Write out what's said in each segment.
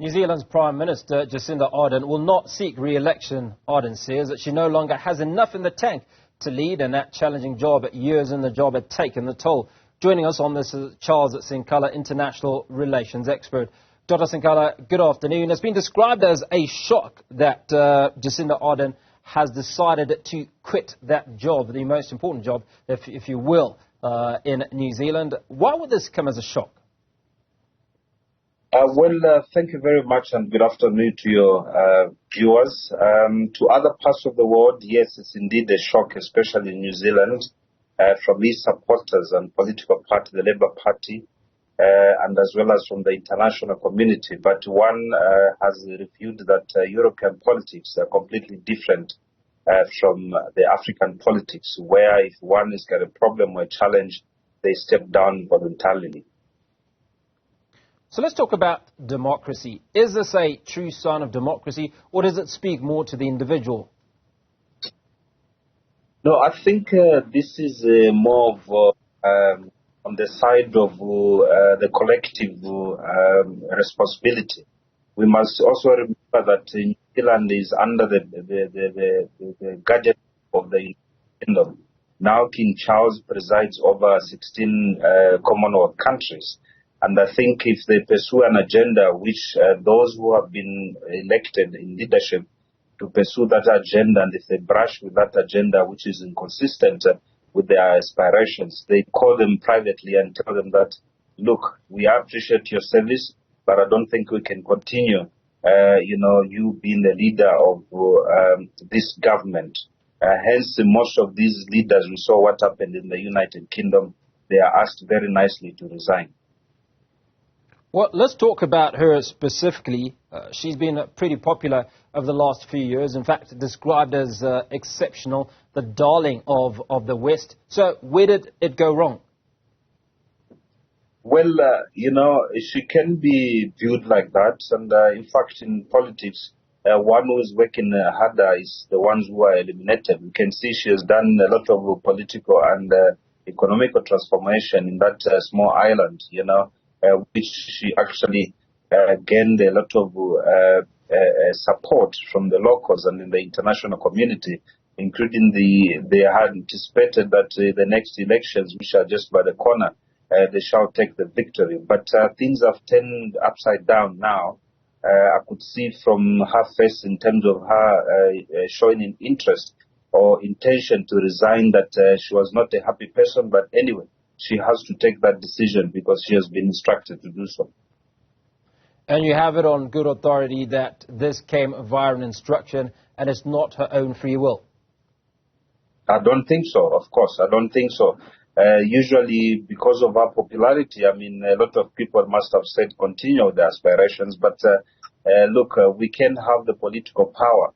New Zealand's Prime Minister, Jacinda Ardern, will not seek re-election. Ardern says that she no longer has enough in the tank to lead, and that challenging job, years in the job, had taken the toll. Joining us on this is Charles Sinkala, international relations expert. Dr. Sinkala, good afternoon. It's been described as a shock that Jacinda Ardern has decided to quit that job, the most important job, if you will, in New Zealand. Why would this come as a shock? Thank you very much, and good afternoon to your viewers. To other parts of the world, yes, it's indeed a shock, especially in New Zealand, from these supporters and political party, the Labour Party, and as well as from the international community. But one has reviewed that European politics are completely different from the African politics, where if one has got a problem or a challenge, they step down voluntarily. So let's talk about democracy. Is this a true sign of democracy, or does it speak more to the individual? No, I think this is more of on the side of the collective responsibility. We must also remember that New Zealand is under the guardian of the kingdom. Now King Charles presides over 16 Commonwealth countries. And I think if they pursue an agenda which those who have been elected in leadership to pursue that agenda, and if they brush with that agenda which is inconsistent with their aspirations, they call them privately and tell them that, look, we appreciate your service, but I don't think we can continue, you being the leader of this government. Hence, most of these leaders, we saw what happened in the United Kingdom, they are asked very nicely to resign. Well, let's talk about her specifically. She's been pretty popular over the last few years. In fact, described as exceptional, the darling of the West. So where did it go wrong? Well, she can be viewed like that. And in fact, in politics, one who is working harder is the ones who are eliminated. We can see she has done a lot of political and economic transformation in that small island, which she actually gained a lot of support from the locals and in the international community, including they had anticipated that the next elections, which are just by the corner, they shall take the victory. But things have turned upside down now. I could see from her face in terms of her showing an interest or intention to resign that she was not a happy person. But anyway, she has to take that decision because she has been instructed to do so. And you have it on good authority that this came via an instruction and it's not her own free will? I don't think so, of course. I don't think so. Usually, because of her popularity, a lot of people must have said continue their aspirations. But look, we can have the political power,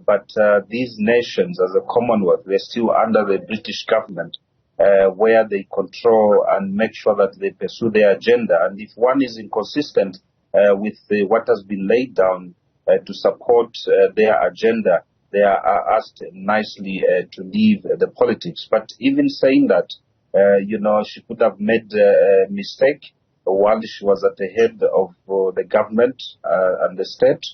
but these nations as a Commonwealth, they're still under the British government. Where they control and make sure that they pursue their agenda. And if one is inconsistent with what has been laid down to support their agenda, they are asked nicely to leave the politics. But even saying that, she could have made a mistake while she was at the head of the government and the state,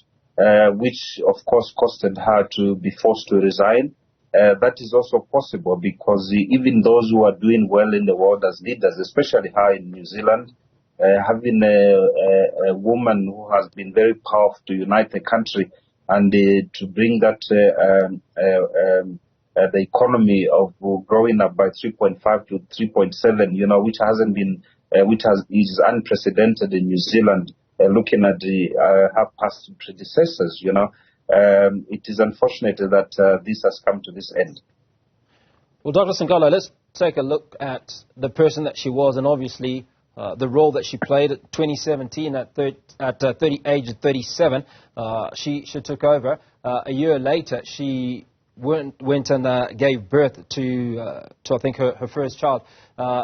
which of course costed her to be forced to resign. That is also possible because even those who are doing well in the world as leaders, especially her in New Zealand, having a woman who has been very powerful to unite the country and to bring that the economy of growing up by 3.5 to 3.7, which hasn't been, is unprecedented in New Zealand. Looking at her past predecessors, it is unfortunate that this has come to this end. Well, Dr. Sinkala, let's take a look at the person that she was and obviously the role that she played at 2017 at age of 37. She took over. A year later, she went and gave birth to I think her first child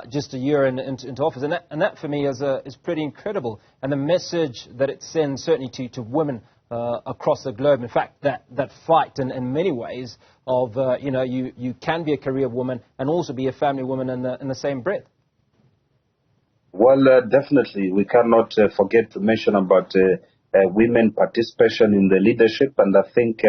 just a year into office, and that for me is pretty incredible, and the message that it sends certainly to women across the globe. In fact, that fight in many ways of you can be a career woman and also be a family woman in the same breath. Well, definitely we cannot forget to mention about women participation in the leadership. And I think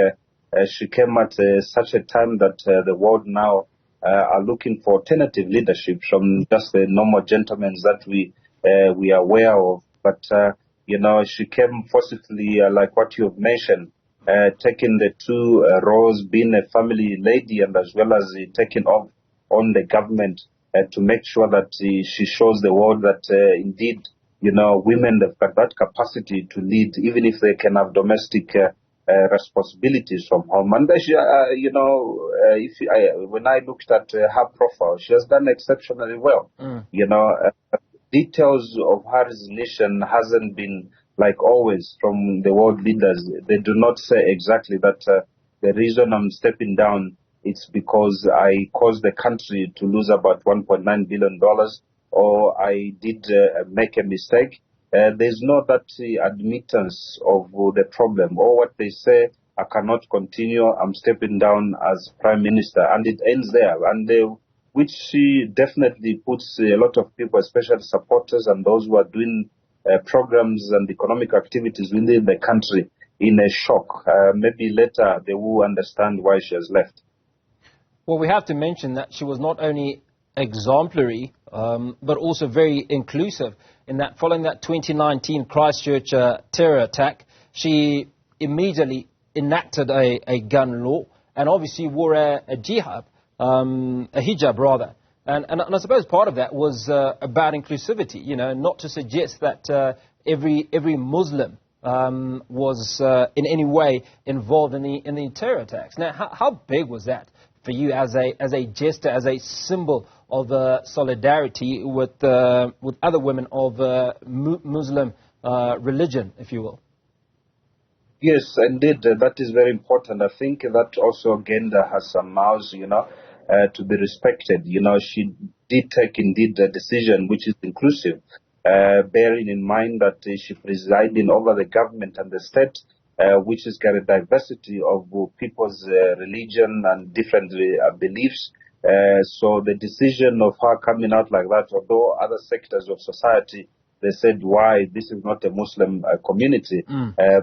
she came at such a time that the world now are looking for alternative leadership from just the normal gentlemen that we are aware of. But, she came forcefully, like what you've mentioned, taking the two roles, being a family lady and as well as taking on the government to make sure that she shows the world that indeed, women have got that capacity to lead, even if they can have domestic responsibilities from home. And when I looked at her profile, she has done exceptionally well. Details of her resignation hasn't been like always from the world leaders. They do not say exactly that the reason I'm stepping down it's because I caused the country to lose about $1.9 billion or I did make a mistake. There's no that admittance of the problem or what they say, I cannot continue, I'm stepping down as Prime Minister, and it ends there. And which definitely puts a lot of people, especially supporters and those who are doing programs and economic activities within the country, in a shock. Maybe later they will understand why she has left. Well, we have to mention that she was not only exemplary, but also very inclusive in that following that 2019 Christchurch terror attack, she immediately enacted a gun law and obviously wore a hijab rather. And I suppose part of that was about inclusivity, not to suggest that every Muslim was in any way involved in the terror attacks. Now, how big was that for you as a gesture, as a symbol of solidarity with other women of Muslim religion, if you will? Yes, indeed, that is very important. I think that also Agenda has some mouths, to be respected. She did take indeed a decision which is inclusive, bearing in mind that she presiding over the government and the state, which has got a diversity of people's religion and different beliefs. So the decision of her coming out like that, although other sectors of society, they said, why, this is not a Muslim community.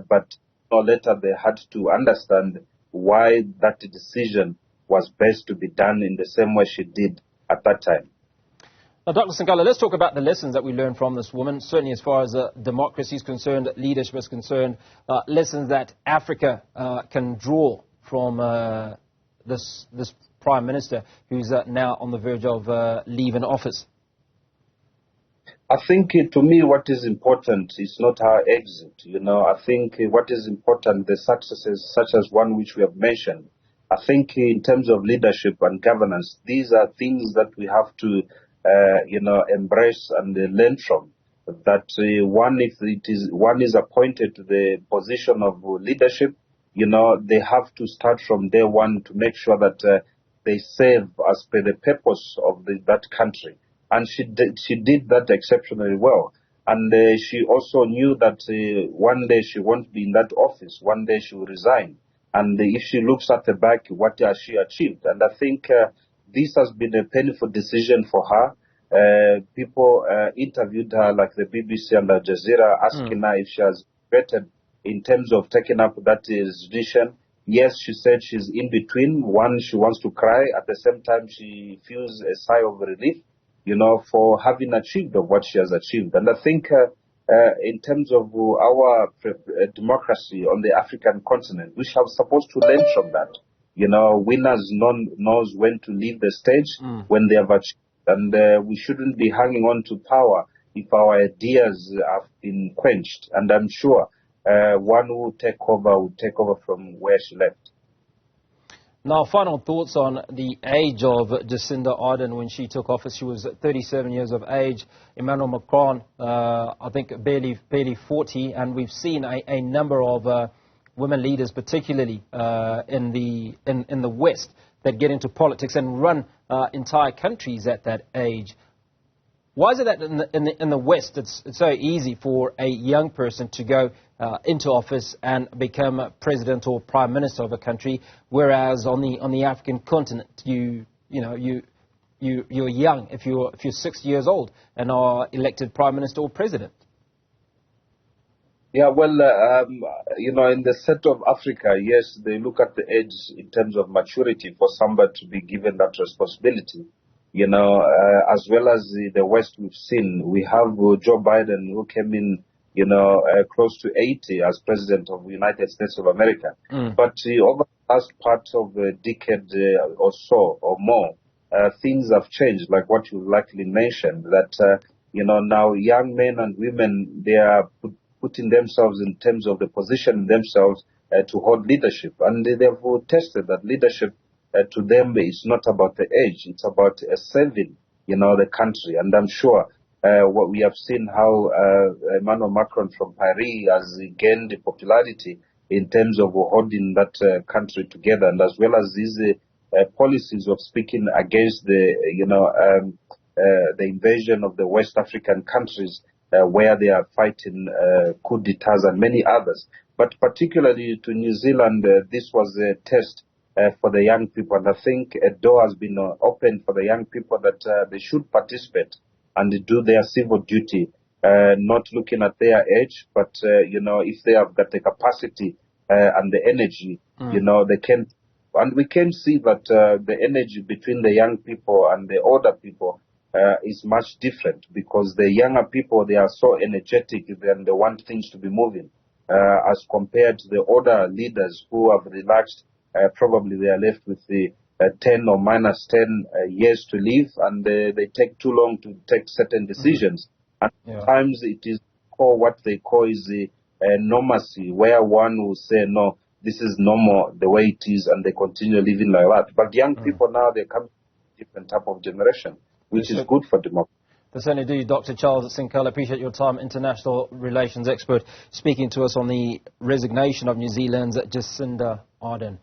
But later they had to understand why that decision was best to be done in the same way she did at that time. Now, Dr. Sinkala, let's talk about the lessons that we learned from this woman, certainly as far as democracy is concerned, leadership is concerned, lessons that Africa can draw from this Prime Minister who's now on the verge of leaving office. I think to me what is important is not her exit. I think what is important, the successes such as one which we have mentioned. I think in terms of leadership and governance, these are things that we have to embrace and learn from. That one is appointed to the position of leadership, they have to start from day one to make sure that they serve as per the purpose of that country. And she did that exceptionally well. And she also knew that one day she won't be in that office. One day she will resign. And if she looks at the back, what has she achieved? And I think this has been a painful decision for her. People interviewed her, like the BBC and Al Jazeera, asking her if she has regretted in terms of taking up that resolution. Yes, she said she's in between. One, she wants to cry. At the same time, she feels a sigh of relief, for having achieved of what she has achieved. And I think in terms of our democracy on the African continent, we are supposed to learn from that. Winners knows when to leave the stage when they have achieved. And we shouldn't be hanging on to power if our ideas have been quenched. And I'm sure one who will take over from where she left. Now, final thoughts on the age of Jacinda Ardern when she took office. She was 37 years of age. Emmanuel Macron, I think, barely 40. And we've seen a number of women leaders, particularly in the West, that get into politics and run entire countries at that age. Why is it that in the West it's so easy for a young person to go into office and become a president or prime minister of a country, whereas on the African continent you're young if you're 60 years old and are elected prime minister or president? Yeah, well, in the set of Africa, yes, they look at the age in terms of maturity for somebody to be given that responsibility. As well as the West we've seen, we have Joe Biden who came in, close to 80 as president of the United States of America. But over the last part of a decade or so or more, things have changed, like what you likely mentioned, that, now young men and women, they are putting themselves in terms of the position themselves to hold leadership. And they've tested that leadership to them is not about the age, it's about serving, the country. And I'm sure what we have seen how Emmanuel Macron from Paris has gained popularity in terms of holding that country together, and as well as these policies of speaking against the invasion of the West African countries where they are fighting coup d'etats and many others. But particularly to New Zealand, this was a test for the young people. And I think a door has been opened for the young people that they should participate and do their civil duty, not looking at their age, but, if they have got the capacity and the energy, they can. And we can see that the energy between the young people and the older people is much different, because the younger people, they are so energetic and they want things to be moving, as compared to the older leaders who have relaxed. Probably they are left with the 10 or minus 10 years to live, and they take too long to take certain decisions. And sometimes it is called what they call is the normacy, where one will say, no, this is normal the way it is, and they continue living like that. But young people now, they come to a different type of generation, which is good for democracy. They certainly do. Dr. Charles Sinkala, appreciate your time, international relations expert, speaking to us on the resignation of New Zealand's Jacinda Ardern.